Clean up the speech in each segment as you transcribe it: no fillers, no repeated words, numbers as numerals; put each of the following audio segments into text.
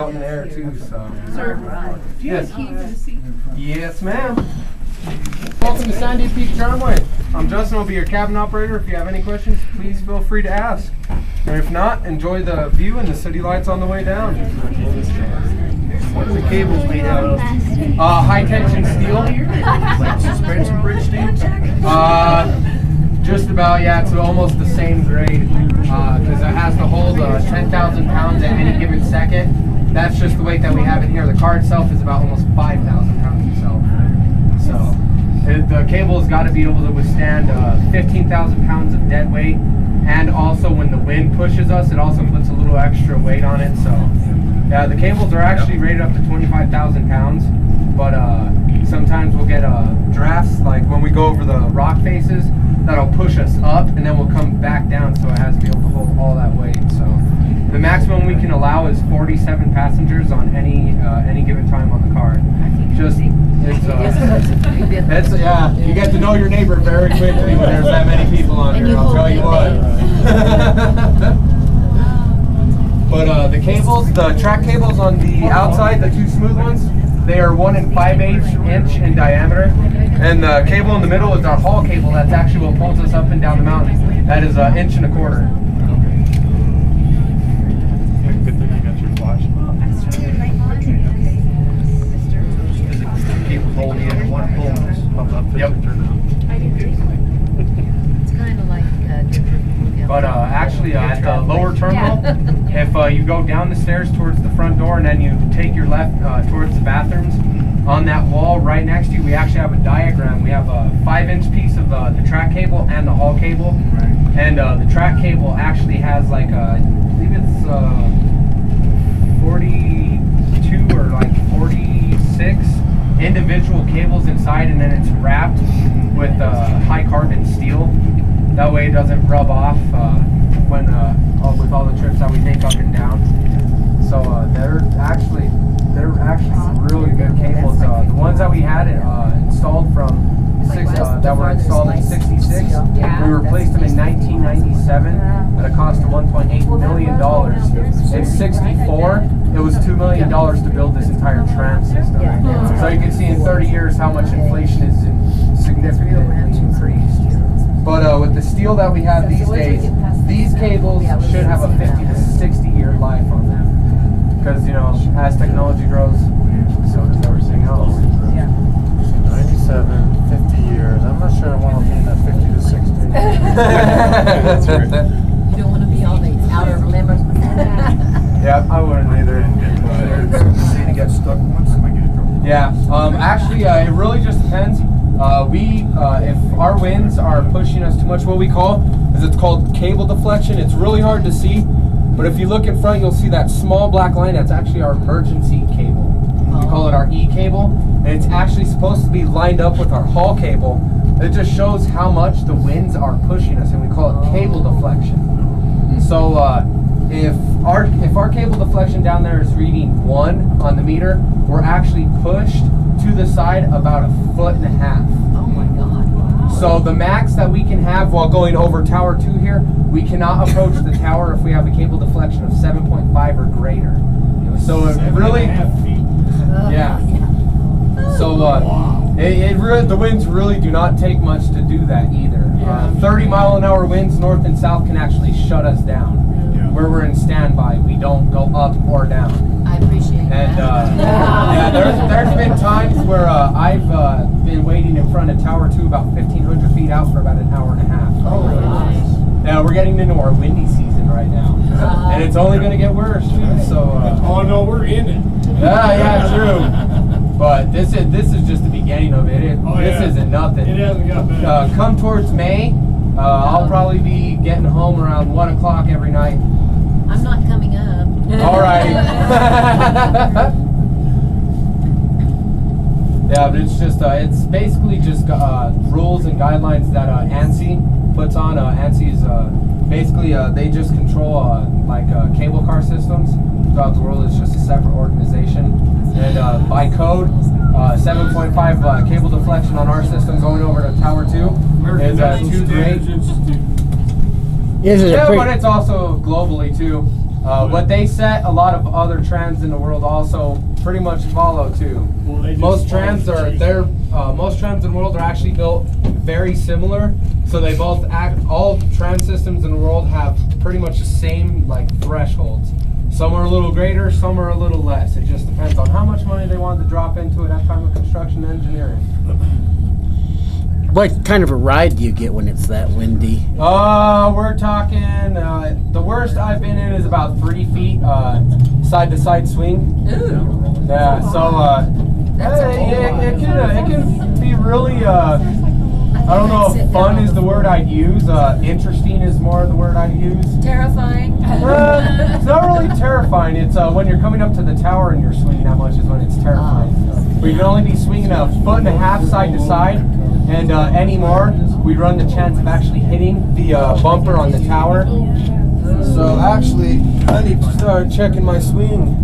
out in the air too, so. Sir, do you have a key for the seat? Yes, ma'am. Welcome to Sandia Tramway. I'm Justin, I'll be your cabin operator. If you have any questions, please feel free to ask. And if not, enjoy the view and the city lights on the way down. What are the cables made out of? High tension steel. Like suspension bridge steel? Just about, yeah, it's almost the same grade. Because it has to hold 10,000 pounds at any given second. That's just the weight that we have in here. The car itself is about almost 5,000 pounds itself. So the cable has got to be able to withstand 15,000 pounds of dead weight, and also when the wind pushes us, it also puts a little extra weight on it. So yeah, the cables are actually rated up to 25,000 pounds, but sometimes we'll get drafts, like when we go over the rock faces, that'll push us up, and then we'll come back down, so it has to be able to hold all that weight. So the maximum we can allow is 47 passengers on any given time on the car. It's yeah, you get to know your neighbor very quickly when there's that many people on here, I'll tell you what. But the cables, the track cables on the outside, the two smooth ones, they are 1 5/8 inch in diameter. And the cable in the middle is our haul cable. That's actually what pulls us up and down the mountain. That is 1 1/4 inches. Good thing you got your flash. Cables holding in one pole. Yep. It's kind of like but actually at the lower terminal, if you go down the stairs towards the front door and then you take your left towards the bathrooms, on that wall right next to you, we actually have a diagram. We have a 5-inch piece of the track cable and the haul cable. Right. And the track cable actually has like I believe it's 42 or like 46 individual cables inside, and then it's wrapped with high carbon steel. That way it doesn't rub off when with all the trips that we take up and down. So they're actually some really good cables. The ones that we had installed from that were installed in '66, we replaced them in 1997 at a cost of $1.8 million. In '64, it was $2 million to build this entire tram system. So you can see in 30 years how much inflation is significantly increased. But with the steel that we have these days, these cables should have a 50 to 60 year life on them. Because, you know, as technology grows, so does everything else. 97, 50 years. I'm not sure I want to be in that 50 to 60. That's right. You don't want to be on the outer limits. Yeah, I wouldn't either. Say to get stuck once, I might get in trouble. Yeah, actually, it really just depends. If our winds are pushing us too much, what we call is it's called cable deflection. It's really hard to see, but if you look in front, you'll see that small black line. That's actually our emergency cable. We call it our E cable, and it's actually supposed to be lined up with our haul cable. It just shows how much the winds are pushing us, and we call it cable deflection. So if our cable deflection down there is reading 1 on the meter, we're actually pushed to the side about 1.5 feet. Oh my God. Wow. So the max that we can have while going over Tower 2 here, we cannot approach the tower if we have a cable deflection of 7.5 or greater. So it really, yeah. So the winds really do not take much to do that either. 30-mile-an-hour winds north and south can actually shut us down. Where we're in standby, we don't go up or down. I appreciate that. And yeah, there's been times where I've been waiting in front of Tower 2 about 1,500 feet out for about 1.5 hours. Oh, nice. Now we're getting into our windy season right now, and it's only going to get worse too. So oh no, we're in it. yeah, true. But this is just the beginning of it. This isn't nothing. It hasn't got better. Come towards May, I'll probably be getting home around 1 o'clock every night. I'm not coming up. All right. Yeah, but it's just it's basically just rules and guidelines that ANSI puts on. ANSI is basically they just control cable car systems throughout the world. It's just a separate organization, and by code, 7.5 cable deflection on our system going over to Tower 2 is too great. Is it Yeah, but it's also globally too. What they set, a lot of other trams in the world also pretty much follow too. Most trams in the world are actually built very similar. So they both all tram systems in the world have pretty much the same like thresholds. Some are a little greater, some are a little less. It just depends on how much money they want to drop into it at time of construction engineering. What kind of a ride do you get when it's that windy? We're talking, the worst I've been in is about 3 feet side to side swing. Ooh. Yeah, so it can be really, I don't know if fun is the word I'd use. Interesting is more the word I'd use. Terrifying? It's not really terrifying. It's when you're coming up to the tower and you're swinging that much is when it's terrifying. We can only be swinging 1.5 foot side to side, and anymore, we run the chance of actually hitting the bumper on the tower. So actually, I need to start checking my swing.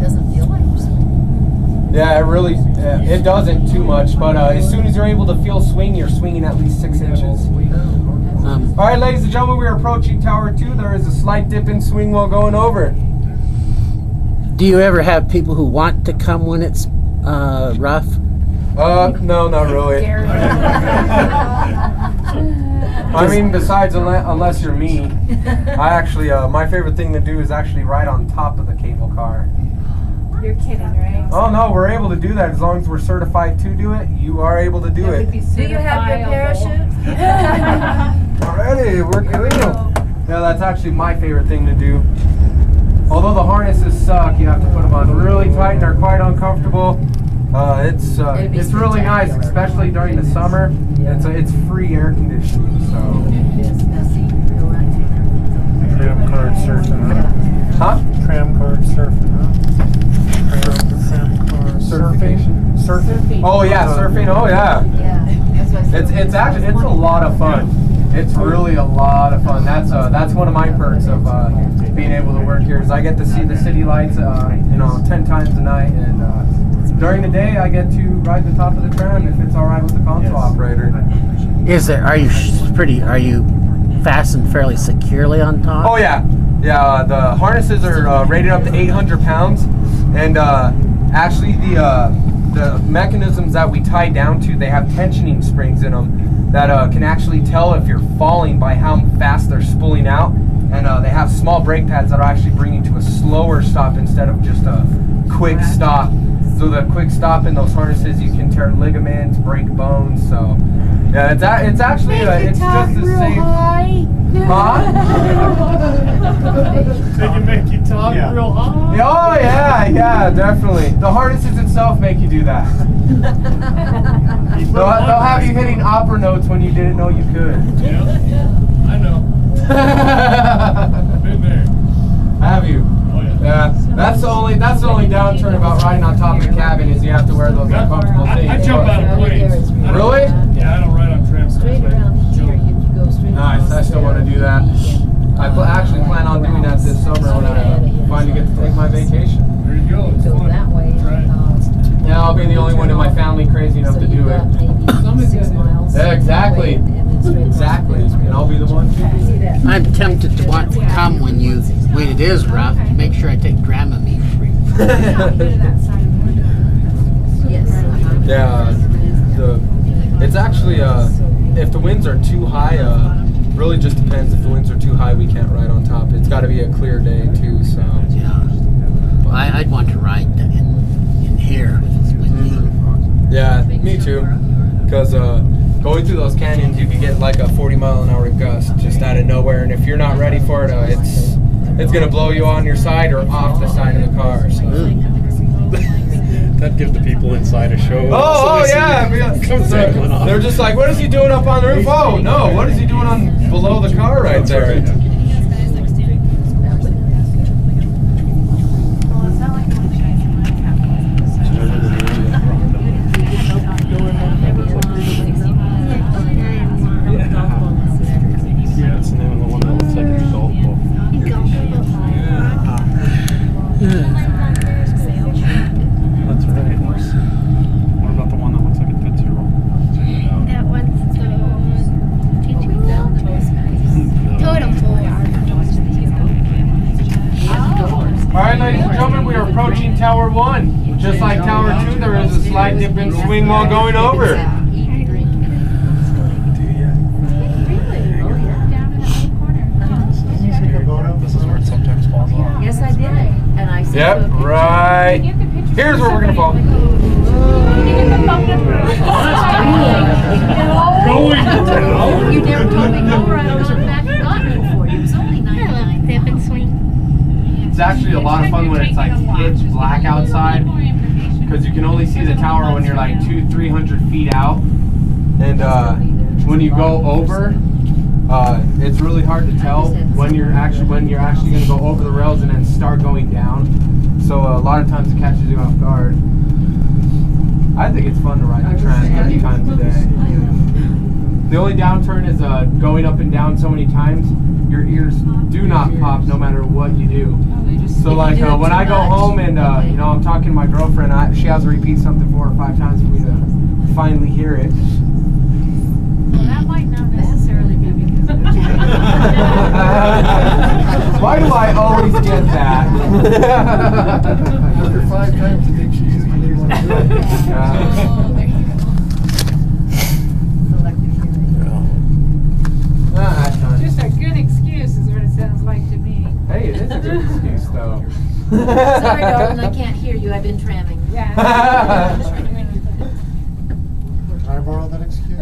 Doesn't feel like you're swinging. Yeah, it really, it doesn't too much, but as soon as you're able to feel swing, you're swinging at least 6 inches. All right, ladies and gentlemen, we are approaching Tower 2. There is a slight dip in swing while going over. Do you ever have people who want to come when it's rough? No, not really. I mean, besides, unless you're me, I actually, my favorite thing to do is actually ride on top of the cable car. You're kidding, right? Oh no, we're able to do that as long as we're certified to do it. You are able to do it. Do you have your parachute? Alrighty, we're good. Yeah, that's actually my favorite thing to do. Although the harnesses suck, you have to put them on really tight and they're quite uncomfortable. It's really nice, especially during the summer. It's free air conditioning, so. Tram card surfing, Huh? Tram card surfing, Tram card Certification? Surfing? Oh yeah, surfing. Oh yeah. It's actually a lot of fun. It's really a lot of fun. That's one of my perks of being able to work here is I get to see the city lights 10 times a night, and during the day I get to ride the top of the tram if it's all right with the console operator. Are you fastened fairly securely on top? Oh yeah, the harnesses are rated up to 800 pounds, and actually the mechanisms that we tie down to, they have tensioning springs in them that can actually tell if you're falling by how fast they're spooling out, and they have small brake pads that will actually bring you to a slower stop instead of just a quick stop. So the quick stop in those harnesses, you can tear ligaments, break bones. So yeah, it's actually it's just the same. Huh? They can make you talk real high. Oh yeah, definitely. The harnesses itself make you do that. They'll have you hitting opera notes when you didn't know you could. Yeah, I know. Been there. Have you? Oh yeah. Yeah, that's the only downturn about riding on top of the cabin is you have to wear those uncomfortable things. I jump out of planes. Really? Yeah, I don't ride on trams. Straight around here, you go straight. Nice. I still want to do that. I actually plan on doing that this summer when I finally get to take my vacation. There you go. It's Go fun. that way. Right. Yeah, I'll be the only one in my family crazy enough to do it. Maybe 6 miles. Yeah, exactly. And then straight across. Exactly, and I'll be the one too. I'm tempted to want to come when it is rough. Make sure I take Dramamine free. Yes. Yeah, it's actually if the winds are too high, really just depends. If the winds are too high, we can't ride on top. It's got to be a clear day too. So Yeah. Well, I'd want to ride in here. yeah, me too. Because going through those canyons, you can get like a 40-mile-an-hour gust just out of nowhere, and if you're not ready for it, it's gonna blow you on your side or off the side of the car. So. That'd give the people inside a show. Oh yeah, they're just like, what is he doing up on the roof? Oh no, what is he doing on below the car right there? Yeah, it's the name of the one that looks like a golf ball. That's right. What about the one that looks like a Tootsie Roll? That one's the totem pole. slide, dip, and swing while going over. Eat, drink. This is where it sometimes falls off. Yes, I did. And I said, Yep, right. Here's where we're gonna fall. You never told me go right on back and got me before. It was only 99. Dip and swing. It's actually a lot of fun when it's like pitch black outside, because you can only see the tower when you're like 200-300 feet out, and when you go over, it's really hard to tell when you're actually going to go over the rails and then start going down. So a lot of times it catches you off guard. I think it's fun to ride the Tram 30 times a day. The only downturn is going up and down so many times, your ears do not pop no matter what you do. So like when I go home and you know, I'm talking to my girlfriend, she has to repeat something 4 or 5 times for me to finally hear it. Well, that might not necessarily be because of Why do I always get that? After 5 times, I think she usually wants to do it. Just a good excuse is what it sounds like to me. Hey, it is a good excuse though. Sorry, darling, I can't hear you. I've been tramming. Yeah. Can I borrow that excuse?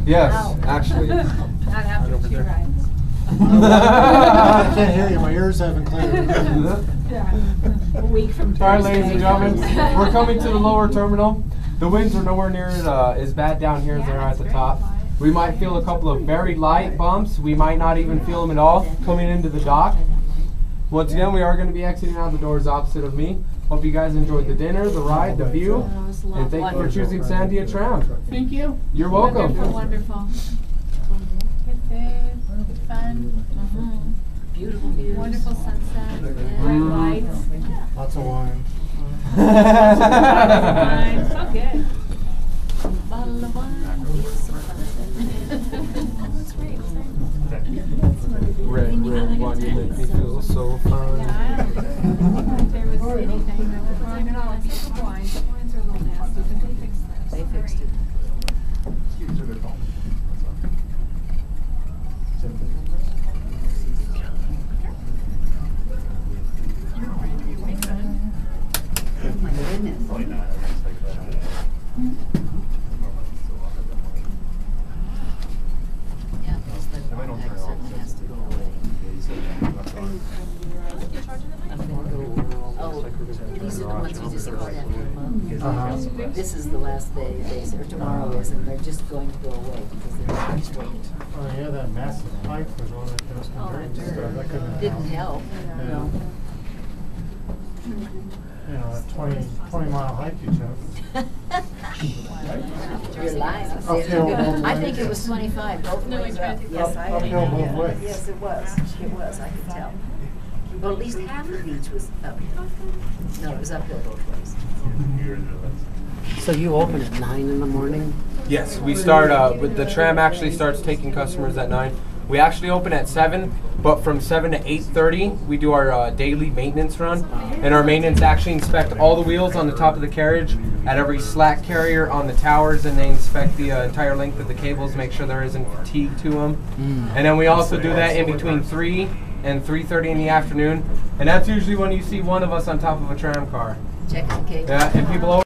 Yes, actually. Not after 2 rides. I can't hear you. My ears haven't cleared. Yeah. A week from All right, Thursday. ladies and gentlemen, we're coming to the lower terminal. The winds are nowhere near as bad down here as they are at the top. We might feel a couple of very light bumps. We might not even feel them at all coming into the dock. Once again, we are going to be exiting out the doors opposite of me. Hope you guys enjoyed the dinner, the ride, the view, and thank you for choosing Sandia Tram. Thank you. You're welcome. Wonderful. Good food, good fun, Beautiful views. wonderful sunset, bright lights. Lots of wine. Fine. So good. Bottle of wine. Feels so fine. That's great. Red wine, you make me feel so fine. Yeah, I don't think there was anything that was wrong at all. Except the blinds. The blinds are a little nasty, but they fixed them. They fixed it. Yeah, because the contact certainly has to go away. Oh, these are the ones we just got after a month. This is the last day, or tomorrow is, and they're just going to go away because they're not straight. Oh, yeah, that massive pipe was on it. That was that couldn't Didn't help, no. You know, that 20-mile hike you took. You're lying. Uphill both I ways. think it was 25, both ways up. Yes, I Uphill both ways. Yes, it was. It was, I could tell. Well, at least half of each was uphill. No, it was uphill both ways. So you open at 9 in the morning? Yes, we start with the Tram actually starts taking customers at 9. We actually open at 7, but from 7 to 8:30 we do our daily maintenance run, and our maintenance actually inspect all the wheels on the top of the carriage at every slack carrier on the towers, and they inspect the entire length of the cables, make sure there isn't fatigue to them. And then we also do that in between 3 and 3:30 in the afternoon, and that's usually when you see one of us on top of a tram car. Checking the cable. Yeah, and people